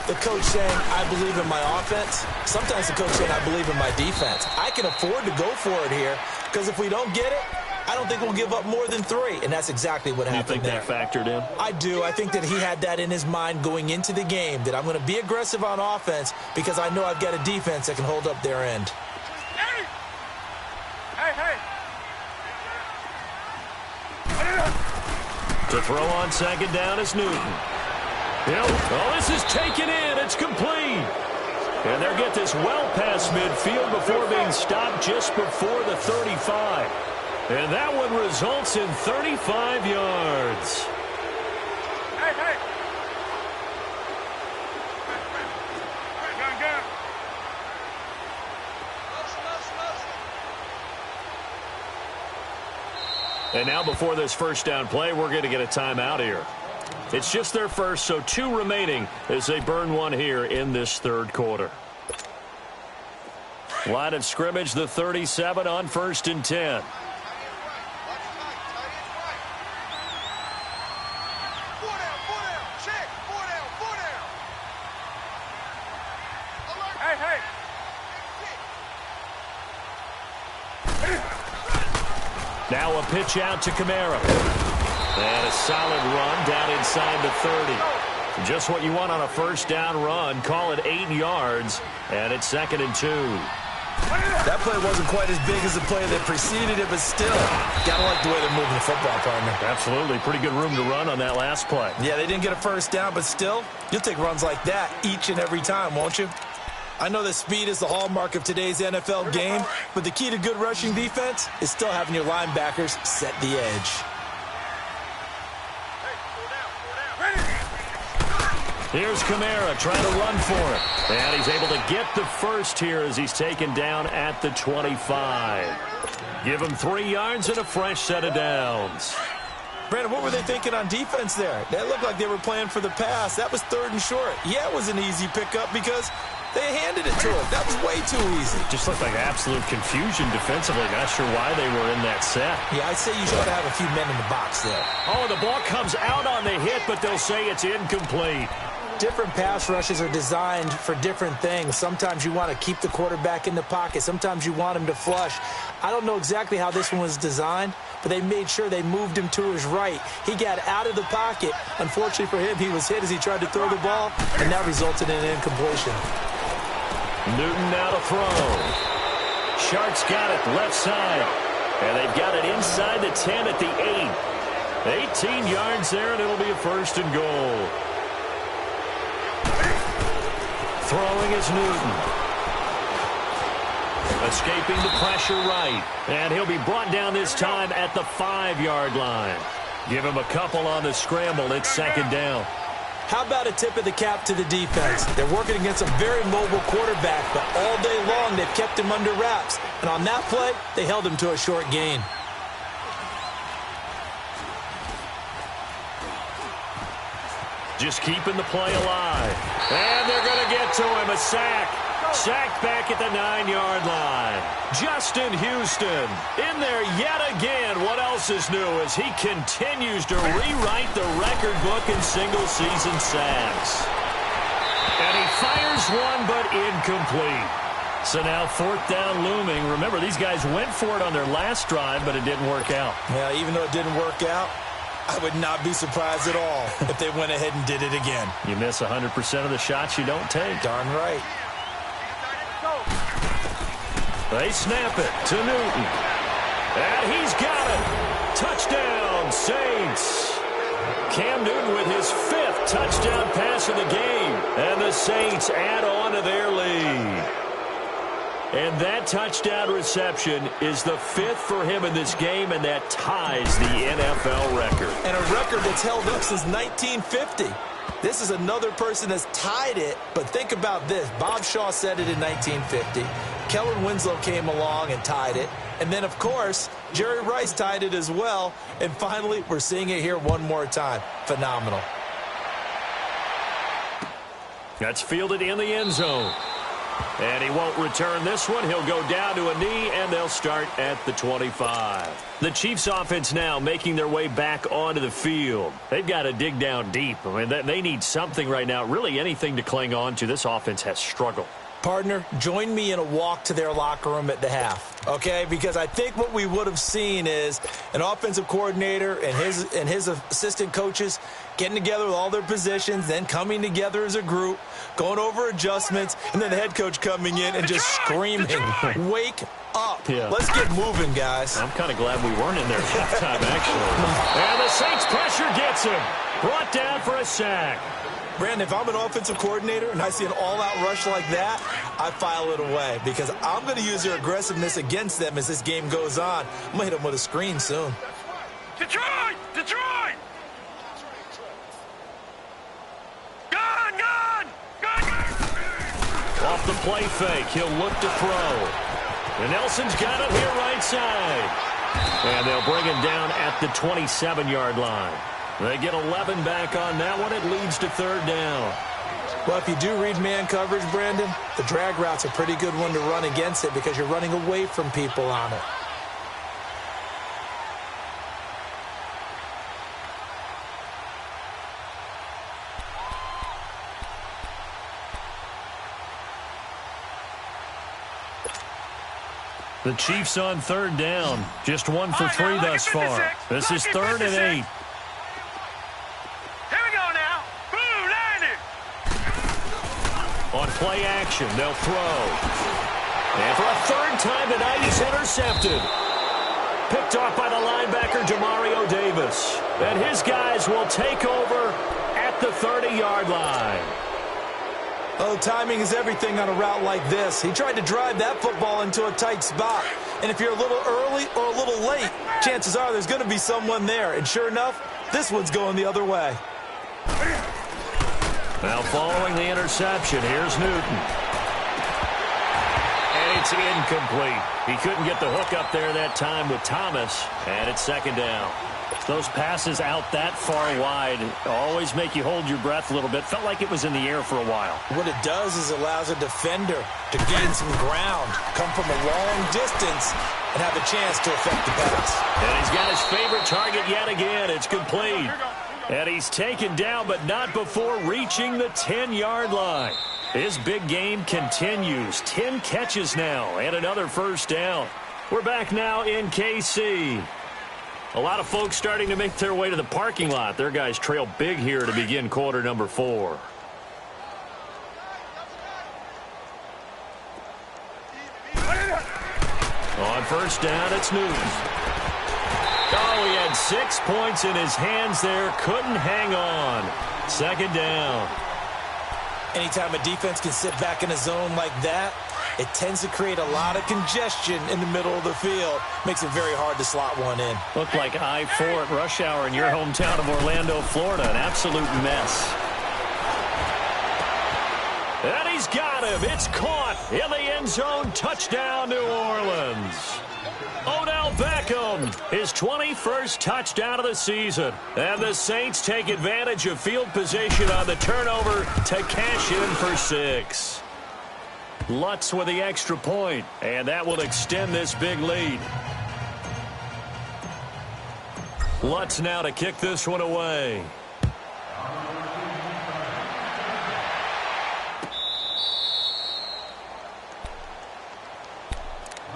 the coach saying, I believe in my offense. Sometimes the coach saying, I believe in my defense. I can afford to go for it here, because if we don't get it, I don't think we'll give up more than 3, and that's exactly what happened there. You think that factored in? I do. I think that he had that in his mind going into the game, that I'm going to be aggressive on offense because I know I've got a defense that can hold up their end. Hey! To throw on second down is Newton. Oh, this is taken in. It's complete. And they'll get this well past midfield before being stopped just before the 35. And that one results in 35 yards. Hey! Go. And now before this first down play, we're going to get a timeout here. It's just their first, so 2 remaining as they burn one here in this third quarter. Line of scrimmage, the 37 on 1st and 10. Now a pitch out to Kamara. And a solid run down inside the 30. Just what you want on a first down run. Call it 8 yards. And it's 2nd and 2. That play wasn't quite as big as the play that preceded it, but still, gotta like the way they're moving the football, partner. Absolutely. Pretty good room to run on that last play. Yeah, they didn't get a first down, but still, you'll take runs like that each and every time, won't you? I know that speed is the hallmark of today's NFL game, but the key to good rushing defense is still having your linebackers set the edge. Here's Kamara trying to run for it. And he's able to get the first here as he's taken down at the 25. Give him 3 yards and a fresh set of downs. Brandon, what were they thinking on defense there? That looked like they were playing for the pass. That was 3rd and short. Yeah, it was an easy pickup because they handed it to him. That was way too easy. Just looked like absolute confusion defensively. Not sure why they were in that set. Yeah, I'd say you should have a few men in the box there. Oh, the ball comes out on the hit, but they'll say it's incomplete. Different pass rushes are designed for different things. Sometimes you want to keep the quarterback in the pocket. Sometimes you want him to flush. I don't know exactly how this one was designed, but they made sure they moved him to his right. He got out of the pocket. Unfortunately for him, he was hit as he tried to throw the ball, and that resulted in an incompletion. Newton now to throw. Sharks got it left side. And they've got it inside the 10 at the 8. 18 yards there, and it'll be a 1st and goal. Throwing is Newton. Escaping the pressure right. And he'll be brought down this time at the 5-yard line. Give him a couple on the scramble. It's 2nd down. How about a tip of the cap to the defense? They're working against a very mobile quarterback, but all day long they've kept him under wraps. And on that play, they held him to a short gain. Just keeping the play alive. And they're going to get to him. A sack. Sacked back at the 9-yard line. Justin Houston in there yet again. What else is new as he continues to rewrite the record book in single-season sacks. And he fires one, but incomplete. So now 4th down looming. Remember, these guys went for it on their last drive, but it didn't work out. Yeah, even though it didn't work out, I would not be surprised at all if they went ahead and did it again. You miss 100% of the shots you don't take. Darn right. They snap it to Newton. And he's got it. Touchdown, Saints. Cam Newton with his 5th touchdown pass of the game. And the Saints add on to their lead. And that touchdown reception is the 5th for him in this game, and that ties the NFL record. And a record that's held up since 1950. This is another person that's tied it, but think about this. Bob Shaw said it in 1950. Kellen Winslow came along and tied it. And then, of course, Jerry Rice tied it as well. And finally, we're seeing it here one more time. Phenomenal. That's fielded in the end zone. And he won't return this one. He'll go down to a knee, and they'll start at the 25. The Chiefs offense now making their way back onto the field. They've got to dig down deep. I mean, they need something right now, really anything to cling on to. This offense has struggled. Partner, join me in a walk to their locker room at the half, okay? Because I think what we would have seen is an offensive coordinator and his assistant coaches getting together with all their positions, then coming together as a group, going over adjustments, and then the head coach coming in and just screaming, wake up. Yeah. Let's get moving, guys. I'm kind of glad we weren't in there at halftime, actually. And the Saints pressure gets him. Brought down for a sack. Brandon, if I'm an offensive coordinator and I see an all-out rush like that, I file it away because I'm going to use their aggressiveness against them as this game goes on. I'm going to hit them with a screen soon. Detroit! Detroit! Gone! Gone! Gone! Off the play fake, he'll look to throw. And Nelson's got it here right side. And they'll bring him down at the 27-yard line. They get 11 back on that one. It leads to 3rd down. Well, if you do read man coverage, Brandon, the drag route's a pretty good one to run against it because you're running away from people on it. The Chiefs on 3rd down. Just 1 for 3 thus far. This is 3rd and 8. On play action, they'll throw. And for a 3rd time tonight, he's intercepted. Picked off by the linebacker, Jamario Davis. And his guys will take over at the 30-yard line. Oh, timing is everything on a route like this. He tried to drive that football into a tight spot. And if you're a little early or a little late, chances are there's going to be someone there. And sure enough, this one's going the other way. Now following the interception, here's Newton. And it's incomplete. He couldn't get the hook up there that time with Thomas, and it's 2nd down. Those passes out that far wide always make you hold your breath a little bit. Felt like it was in the air for a while. What it does is allows a defender to gain some ground, come from a long distance, and have a chance to affect the pass. And he's got his favorite target yet again. It's complete. And he's taken down, but not before reaching the 10-yard line. His big game continues. 10 catches now and another 1st down. We're back now in KC. A lot of folks starting to make their way to the parking lot. Their guys trail big here to begin quarter number 4. On 1st down, it's Newton. Oh, he had 6 points in his hands there. Couldn't hang on. 2nd down. Anytime a defense can sit back in a zone like that, it tends to create a lot of congestion in the middle of the field. Makes it very hard to slot one in. Looked like I-4 at rush hour in your hometown of Orlando, Florida. An absolute mess. And he's got him. It's caught in the end zone. Touchdown, New Orleans. Odell Beckham, his 21st touchdown of the season. And the Saints take advantage of field position on the turnover to cash in for 6. Lutz with the extra point, and that will extend this big lead. Lutz now to kick this one away.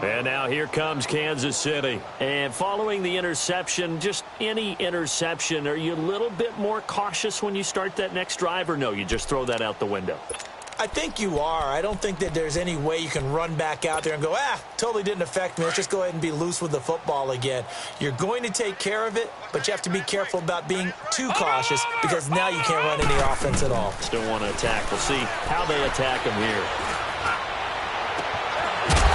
And now here comes Kansas City. And following the interception, just any interception, are you a little bit more cautious when you start that next drive, or no, you just throw that out the window? I think you are. I don't think that there's any way you can run back out there and go, totally didn't affect me. Let's just go ahead and be loose with the football again. You're going to take care of it, but you have to be careful about being too cautious because now you can't run any offense at all. Still want to attack. We'll see how they attack him here.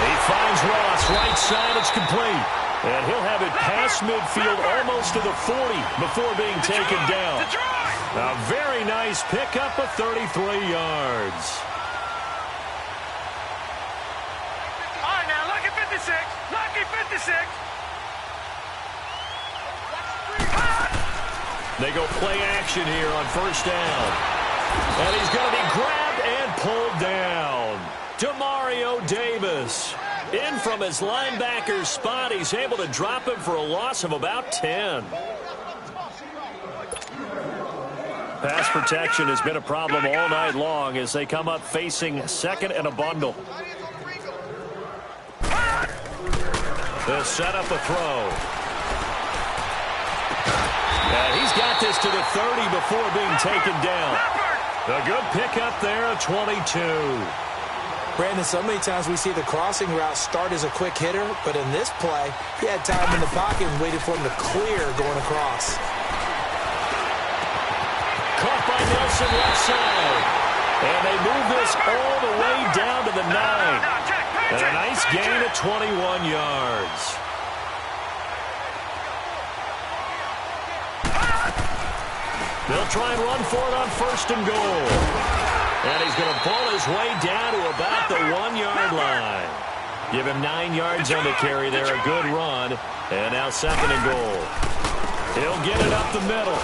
He finds Ross, right side, it's complete. And he'll have it past midfield almost to the 40 before being taken down. A very nice pickup of 33 yards. All right, now, lucky 56. Lucky 56. They go play action here on first down. And he's going to be grabbed and pulled down. Demario Davis. In from his linebacker spot, he's able to drop him for a loss of about 10. Pass protection has been a problem all night long as they come up facing second and a bundle. They'll set up a throw. And he's got this to the 30 before being taken down. A good pickup there, a 22. Brandon, so many times we see the crossing route start as a quick hitter, but in this play, he had time in the pocket and waited for him to clear going across. Caught by Nelson left side. And they move this all the way down to the 9. And a nice gain of 21 yards. They'll try and run for it on first and goal. And he's going to pull his way down to about the 1-yard line. Give him 9 yards on the carry there. A good run. And now second and goal. He'll get it up the middle.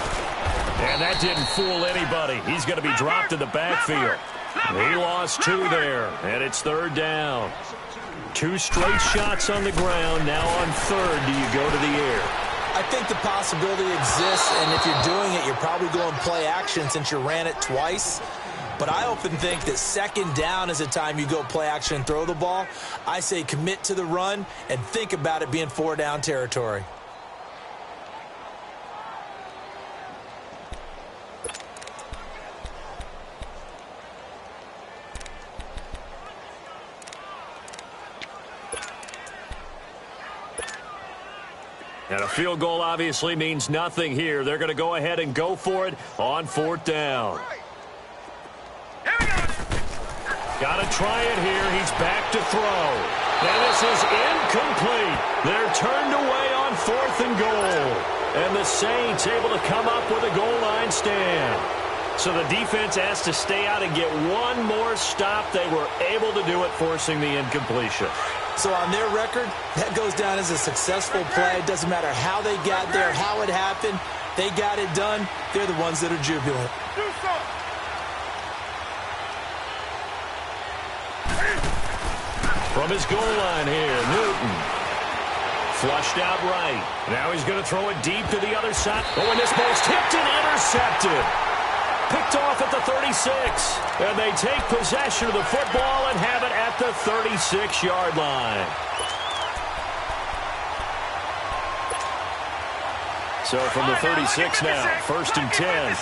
And that didn't fool anybody. He's going to be dropped in the backfield. He lost 2 there. And it's third down. 2 straight shots on the ground. Now on third, do you go to the air? I think the possibility exists, and if you're doing it, you're probably going play action since you ran it twice. But I often think that second down is the time you go play action and throw the ball. I say commit to the run and think about it being 4-down territory. And a field goal obviously means nothing here. They're going to go ahead and go for it on 4th down. Got to try it here. He's back to throw. And this is incomplete. They're turned away on 4th and goal. And the Saints able to come up with a goal line stand. So the defense has to stay out and get one more stop. They were able to do it, forcing the incompletion. So on their record, that goes down as a successful play. It doesn't matter how they got there, how it happened. They got it done. They're the ones that are jubilant. From his goal line here, Newton. Flushed out right. Now he's going to throw it deep to the other side. Oh, and this ball's tipped and intercepted. Picked off at the 36. And they take possession of the football and have it at the 36-yard line. So from the 36 now, 1st and 10.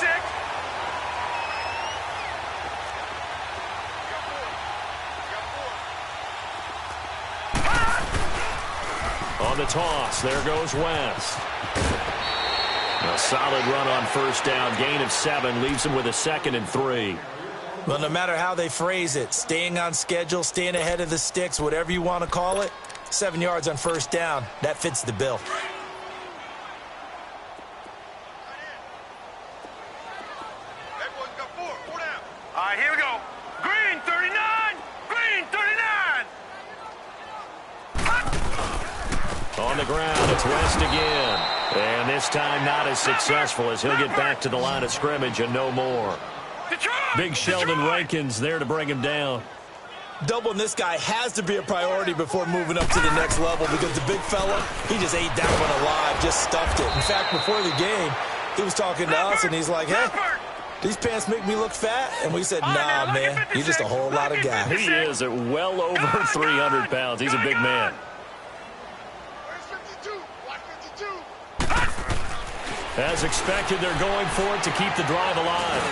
On the toss, there goes West. A solid run on first down. Gain of 7 leaves him with a 2nd and 3. Well, no matter how they phrase it, staying on schedule, staying ahead of the sticks, whatever you want to call it, 7 yards on first down, that fits the bill. All right, here we go. Green, on the ground. It's West again. And this time not as successful as he'll get back to the line of scrimmage and no more. Big Sheldon Rankins there to bring him down. Doubling this guy has to be a priority before moving up to the next level because the big fella, he just ate that one alive, just stuffed it. In fact, before the game, he was talking to us, and he's like, hey, these pants make me look fat? And we said, nah, man, you're just a whole lot of gas. He is at well over 300 pounds. He's a big man. As expected, they're going for it to keep the drive alive.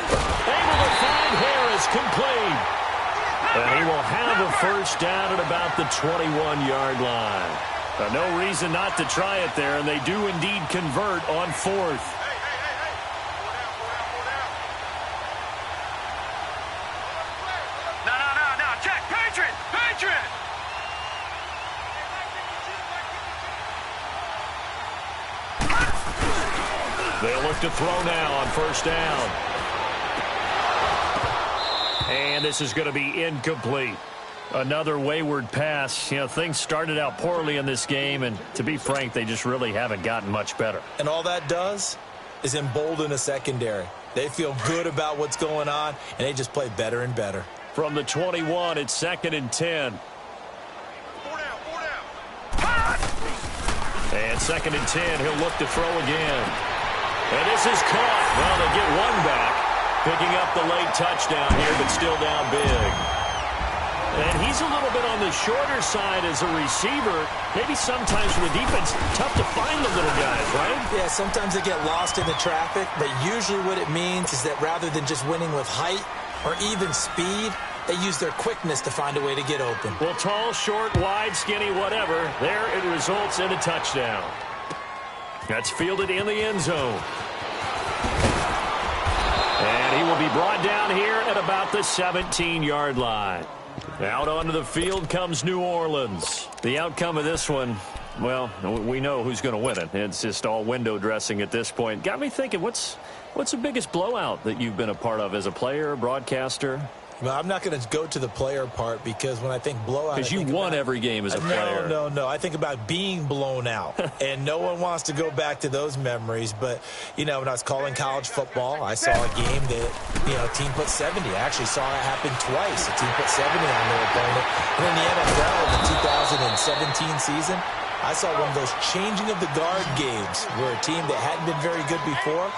Able to find Harris, complete. And he will have a first down at about the 21-yard line. No reason not to try it there, and they do indeed convert on fourth. No, check, Patriot! They'll look to throw now on first down. And this is going to be incomplete. Another wayward pass. You know, things started out poorly in this game, and to be frank, they just really haven't gotten much better. And all that does is embolden a secondary. They feel good about what's going on, and they just play better and better. From the 21, it's 2nd and 10. And 2nd and 10, he'll look to throw again. And this is caught. Well, they get one back. Picking up the late touchdown here, but still down big. And he's a little bit on the shorter side as a receiver. Maybe sometimes for the defense, tough to find the little guys, right? Yeah, sometimes they get lost in the traffic, but usually what it means is that rather than just winning with height or even speed, they use their quickness to find a way to get open. Well, tall, short, wide, skinny, whatever, there it results in a touchdown. That's fielded in the end zone. And he will be brought down here at about the 17-yard line. Out onto the field comes New Orleans. The outcome of this one, well, we know who's going to win it. It's just all window dressing at this point. Got me thinking, what's the biggest blowout that you've been a part of as a player, broadcaster? Well, I'm not going to go to the player part because when I think blowout... Because you won every game as a player. No. I think about being blown out. And no one wants to go back to those memories. But, you know, when I was calling college football, I saw a game that, you know, team put 70. I actually saw it happen twice. A team put 70 on their opponent. And in the NFL in the 2017 season, I saw one of those changing of the guard games where a team that hadn't been very good before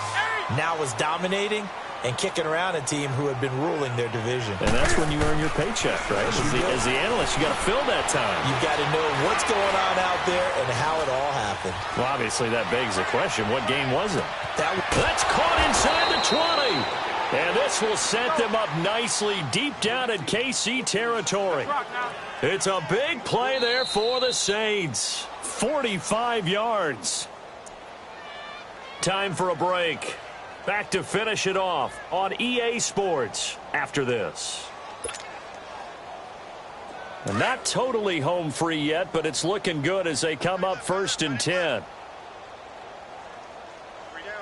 now was dominating and kicking around a team who had been ruling their division. And that's when you earn your paycheck, right? As the analyst, you got to fill that time. You've got to know what's going on out there and how it all happened. Well, obviously, that begs the question, what game was it? That's caught inside the 20. And this will set them up nicely deep down in KC territory. It's a big play there for the Saints. 45 yards. Time for a break. Back to finish it off on EA Sports after this. And not totally home free yet, but it's looking good as they come up 1st and 10. 3 down.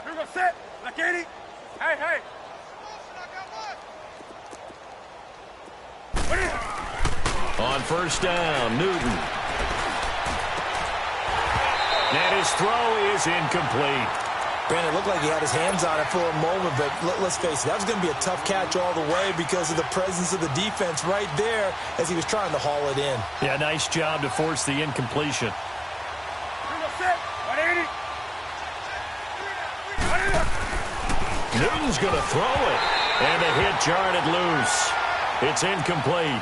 Here we go, set. Look at it. Hey. On first down, Newton. And his throw is incomplete. Brandon, it looked like he had his hands on it for a moment, but let's face it, that was going to be a tough catch all the way because of the presence of the defense right there as he was trying to haul it in. Yeah, nice job to force the incompletion. Newton's going to throw it, and the hit jarred it loose. It's incomplete.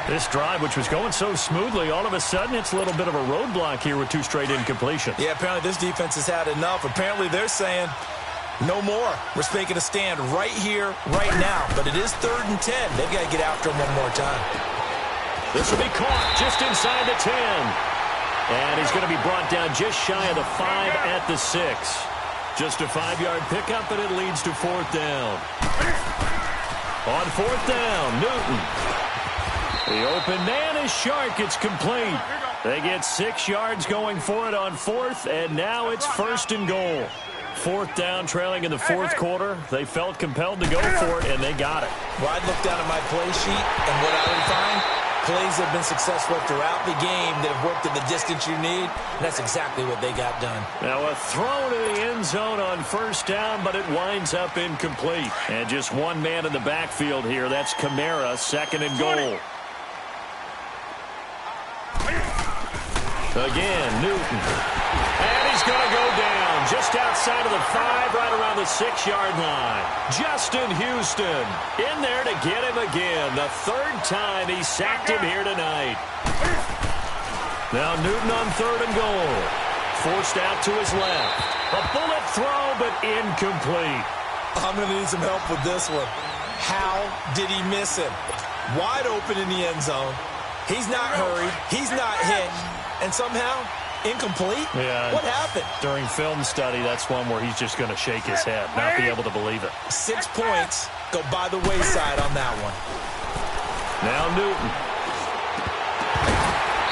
This drive, which was going so smoothly, all of a sudden it's a little bit of a roadblock here with 2 straight incompletions. Yeah, apparently this defense has had enough. Apparently they're saying no more. We're making a stand right here, right now. But it is 3rd and 10. They've got to get after him one more time. This will be caught just inside the 10. And he's going to be brought down just shy of the 5 at the 6. Just a 5-yard pickup, and it leads to 4th down. On 4th down, Newton. The open man is Shark. It's complete. They get 6 yards going for it on 4th, and now it's 1st and goal. 4th down, trailing in the 4th quarter. They felt compelled to go for it, and they got it. Well, I'd look down at my play sheet, and what I would find, Plays have been successful throughout the game that have worked at the distance you need, and that's exactly what they got done. Now a throw to the end zone on first down, but it winds up incomplete. And just one man in the backfield here. That's Kamara, second and goal. Again, Newton. And he's going to go down just outside of the 5, right around the 6-yard line. Justin Houston in there to get him again. The third time he sacked him here tonight. Now Newton on third and goal. Forced out to his left. A bullet throw, but incomplete. I'm going to need some help with this one. How did he miss him? Wide open in the end zone. He's not hurried. He's not hit. And somehow, incomplete? Yeah. What happened? During film study, that's one where he's just going to shake his head, not be able to believe it. 6 points go by the wayside on that one. Now Newton.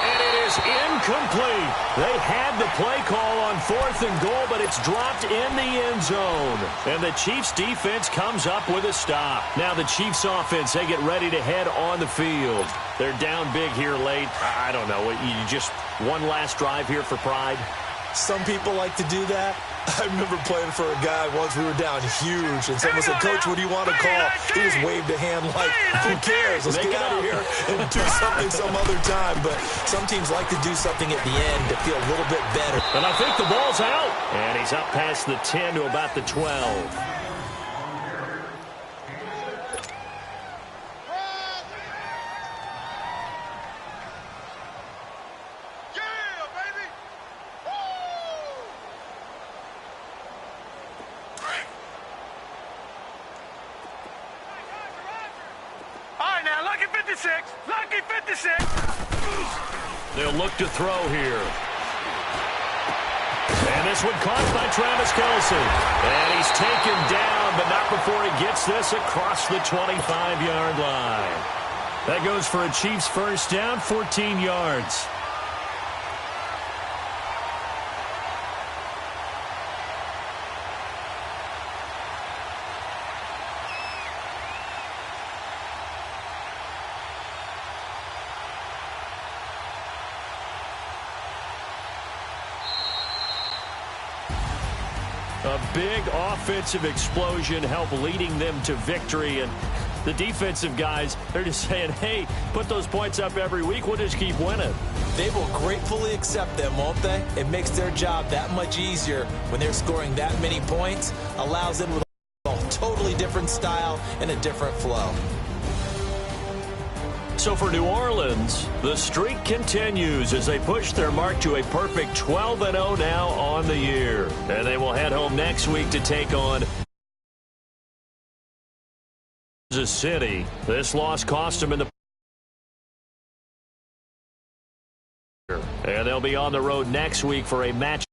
And it is incomplete. They had the play call on fourth and goal, but it's dropped in the end zone. And the Chiefs defense comes up with a stop. Now the Chiefs offense, they get ready to head on the field. They're down big here late. I don't know. You just one last drive here for pride? Some people like to do that. I remember playing for a guy once. We were down huge, and someone said, "Coach, what do you want to call?" He just waved a hand like, "Who cares? Let's get out of here and do something some other time." But some teams like to do something at the end to feel a little bit better. And I think the ball's out. And he's up past the 10 to about the 12. Lucky 56. They'll look to throw here. And this one caught by Travis Kelce. And he's taken down, but not before he gets this across the 25-yard line. That goes for a Chiefs first down, 14 yards. A big offensive explosion helped leading them to victory. And the defensive guys, they're just saying, hey, put those points up every week. We'll just keep winning. They will gratefully accept them, won't they? It makes their job that much easier when they're scoring that many points. Allows them with a totally different style and a different flow. So for New Orleans, the streak continues as they push their mark to a perfect 12-0 now on the year. And they will head home next week to take on Kansas City. This loss cost them in the and they'll be on the road next week for a match